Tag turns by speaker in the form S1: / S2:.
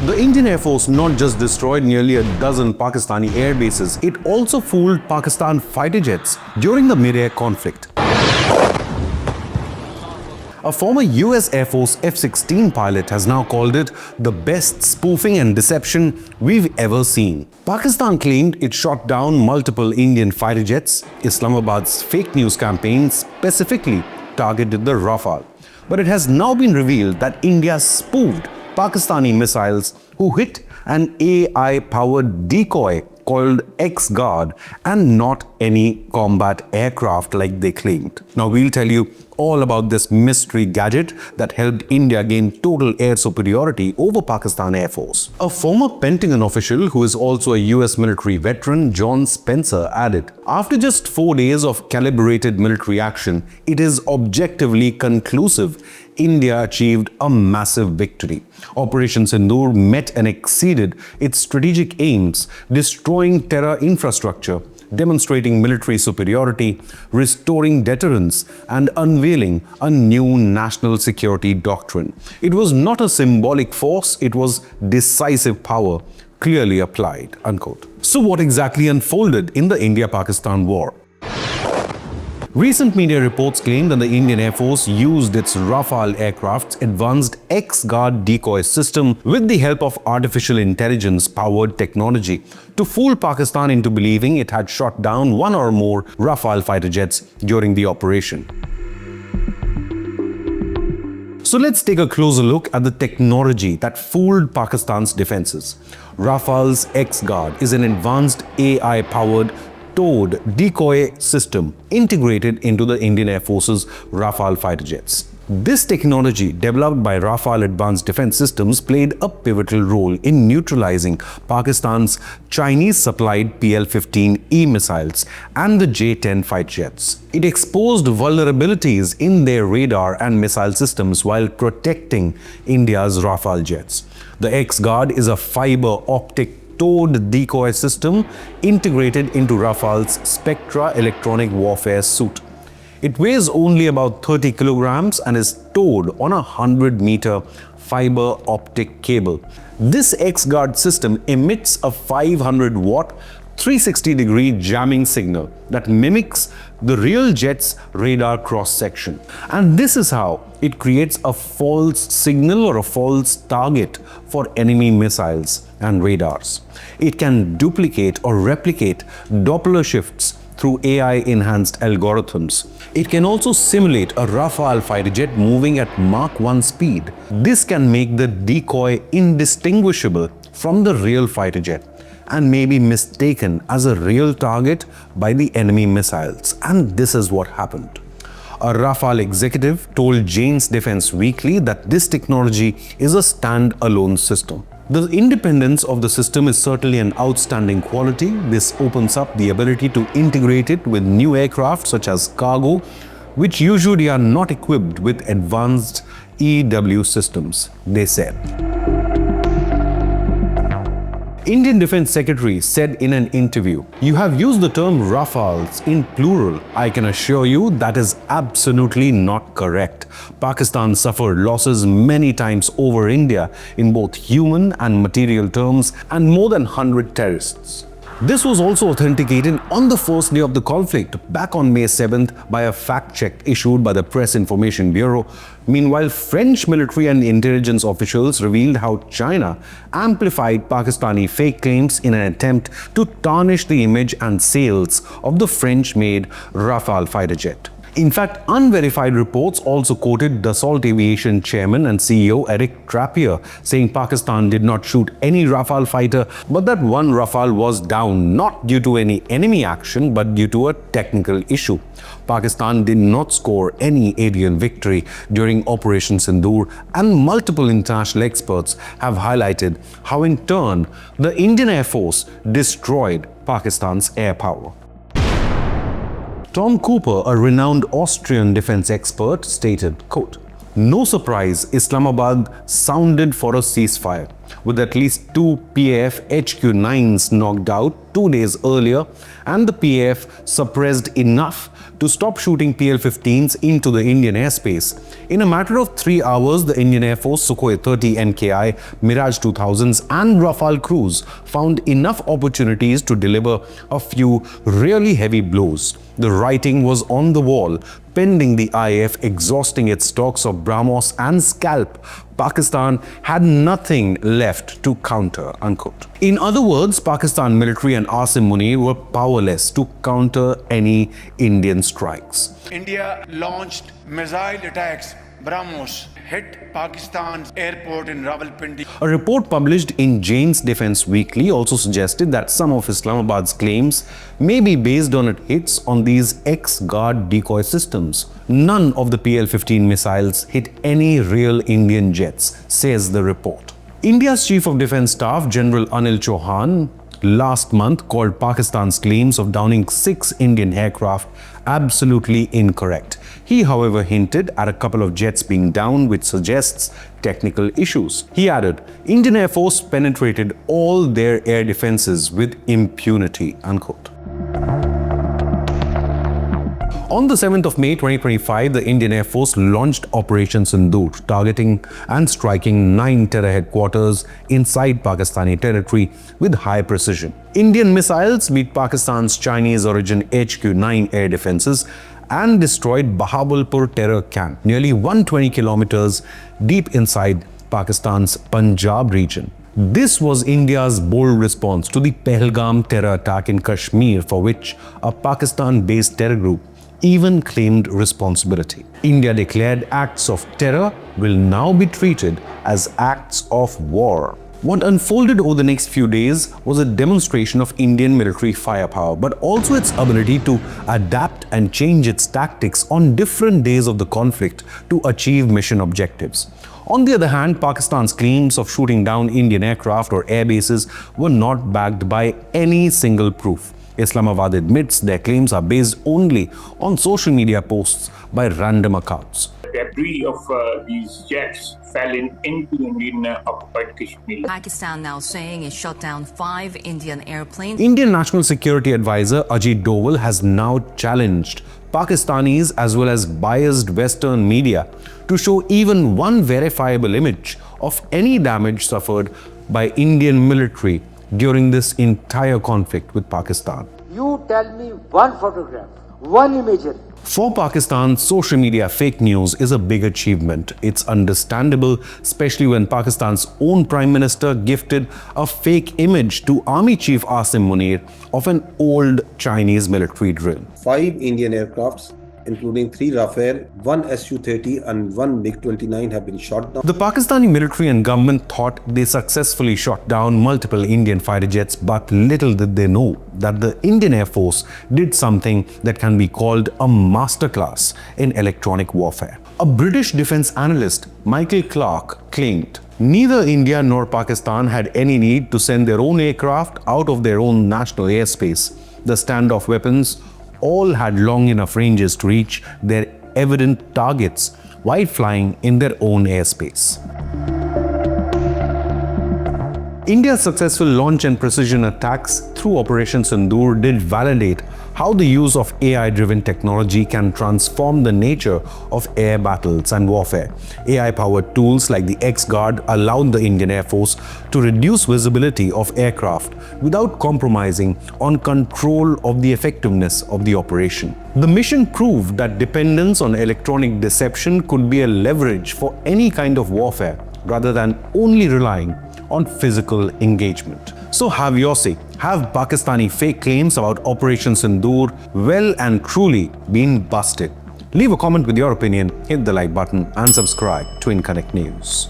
S1: The Indian Air Force not just destroyed nearly a dozen Pakistani air bases, it also fooled Pakistan fighter jets during the mid-air conflict. A former US Air Force F-16 pilot has now called it the best spoofing and deception we've ever seen. Pakistan claimed it shot down multiple Indian fighter jets. Islamabad's fake news campaign specifically targeted the Rafale. But it has now been revealed that India spoofed Pakistani missiles who hit an AI-powered decoy called X-Guard and not any combat aircraft like they claimed. Now we'll tell you all about this mystery gadget that helped India gain total air superiority over Pakistan Air Force. A former Pentagon official who is also a US military veteran, John Spencer, added, "After just 4 days of calibrated military action, it is objectively conclusive. India achieved a massive victory. Operation Sindoor met and exceeded its strategic aims, destroying terror infrastructure, demonstrating military superiority, restoring deterrence, and unveiling a new national security doctrine. It was not a symbolic force, it was decisive power, clearly applied." Unquote. So what exactly unfolded in the India-Pakistan war? Recent media reports claim that the Indian Air Force used its Rafale aircraft's advanced X-Guard decoy system with the help of artificial intelligence-powered technology to fool Pakistan into believing it had shot down one or more Rafale fighter jets during the operation. So let's take a closer look at the technology that fooled Pakistan's defenses. Rafale's X-Guard is an advanced AI-powered towed decoy system integrated into the Indian Air Force's Rafale fighter jets. This technology, developed by Rafale Advanced Defense Systems, played a pivotal role in neutralizing Pakistan's Chinese-supplied PL-15E missiles and the J-10 fighter jets. It exposed vulnerabilities in their radar and missile systems while protecting India's Rafale jets. The X-Guard is a fiber optic towed decoy system integrated into Rafale's Spectra electronic warfare suit. It weighs only about 30 kilograms and is towed on a 100-meter fiber optic cable. This X-Guard system emits a 500-watt 360-degree jamming signal that mimics the real jet's radar cross-section. And this is how it creates a false signal or a false target for enemy missiles and radars. It can duplicate or replicate Doppler shifts through AI-enhanced algorithms. It can also simulate a Rafale fighter jet moving at Mach 1 speed. This can make the decoy indistinguishable from the real fighter jet and may be mistaken as a real target by the enemy missiles. And this is what happened. A Rafale executive told Jane's Defense Weekly that this technology is a stand-alone system. The independence of the system is certainly an outstanding quality. This opens up the ability to integrate it with new aircraft such as cargo, which usually are not equipped with advanced EW systems, they said. Indian Defense Secretary said in an interview, "You have used the term Rafales in plural. I can assure you that is absolutely not correct. Pakistan suffered losses many times over India in both human and material terms and more than 100 terrorists." This was also authenticated on the first day of the conflict, back on May 7th, by a fact check issued by the Press Information Bureau. Meanwhile, French military and intelligence officials revealed how China amplified Pakistani fake claims in an attempt to tarnish the image and sales of the French-made Rafale fighter jet. In fact, unverified reports also quoted Dassault Aviation chairman and CEO Eric Trappier saying Pakistan did not shoot any Rafale fighter, but that one Rafale was down not due to any enemy action but due to a technical issue. Pakistan did not score any aerial victory during Operation Sindoor, and multiple international experts have highlighted how in turn the Indian Air Force destroyed Pakistan's air power. Tom Cooper, a renowned Austrian defense expert, stated, quote, "No surprise, Islamabad sounded for a ceasefire. With at least 2 PAF HQ-9s knocked out, 2 days earlier, and the PAF suppressed enough to stop shooting PL-15s into the Indian airspace. In a matter of 3 hours, the Indian Air Force Sukhoi 30 NKI, Mirage 2000s and Rafale crews found enough opportunities to deliver a few really heavy blows. The writing was on the wall. Pending the IAF exhausting its stocks of BrahMos and Scalp, Pakistan had nothing left to counter, unquote. In other words, Pakistan military and Asim Munir were powerless to counter any Indian strikes.
S2: India launched missile attacks. BrahMos hit Pakistan's airport in Rawalpindi.
S1: A report published in Jane's Defense Weekly also suggested that some of Islamabad's claims may be based on its hits on these X-Guard decoy systems. None of the PL-15 missiles hit any real Indian jets, says the report. India's Chief of Defense Staff, General Anil Chauhan, last month called Pakistan's claims of downing 6 Indian aircraft absolutely incorrect. He, however, hinted at a couple of jets being down, which suggests technical issues. He added, Indian Air Force penetrated all their air defenses with impunity, unquote. On the 7th of May 2025, the Indian Air Force launched Operation Sindoor, targeting and striking 9 terror headquarters inside Pakistani territory with high precision. Indian missiles beat Pakistan's Chinese-origin HQ-9 air defenses and destroyed Bahawalpur terror camp, nearly 120 kilometers deep inside Pakistan's Punjab region. This was India's bold response to the Pahalgam terror attack in Kashmir, for which a Pakistan-based terror group even claimed responsibility. India declared acts of terror will now be treated as acts of war. What unfolded over the next few days was a demonstration of Indian military firepower, but also its ability to adapt and change its tactics on different days of the conflict to achieve mission objectives. On the other hand, Pakistan's claims of shooting down Indian aircraft or air bases were not backed by any single proof. Islamabad admits their claims are based only on social media posts by random accounts.
S3: Debris of these jets fell into Indian occupied Kashmir.
S4: Pakistan now saying it shot down 5 Indian airplanes.
S1: Indian National Security Advisor Ajit Doval has now challenged Pakistanis as well as biased Western media to show even one verifiable image of any damage suffered by Indian military during this entire conflict with Pakistan.
S5: You tell me one photograph, one imagery.
S1: For Pakistan, social media fake news is a big achievement. It's understandable, especially when Pakistan's own Prime Minister gifted a fake image to Army Chief Asim Munir of an old Chinese military drill.
S6: 5 Indian aircrafts, including 3 Rafale, 1 Su-30 and 1 MiG-29 have been shot down.
S1: The Pakistani military and government thought they successfully shot down multiple Indian fighter jets, but little did they know that the Indian Air Force did something that can be called a masterclass in electronic warfare. A British defense analyst, Michael Clark, claimed neither India nor Pakistan had any need to send their own aircraft out of their own national airspace. The standoff weapons all had long enough ranges to reach their evident targets while flying in their own airspace. India's successful launch and precision attacks through Operation Sindoor did validate how the use of AI-driven technology can transform the nature of air battles and warfare. AI-powered tools like the X-Guard allowed the Indian Air Force to reduce visibility of aircraft without compromising on control of the effectiveness of the operation. The mission proved that dependence on electronic deception could be a leverage for any kind of warfare rather than only relying on physical engagement. So have your say. Have Pakistani fake claims about Operation Sindoor well and truly been busted? Leave a comment with your opinion, hit the like button and subscribe to Inconnect News.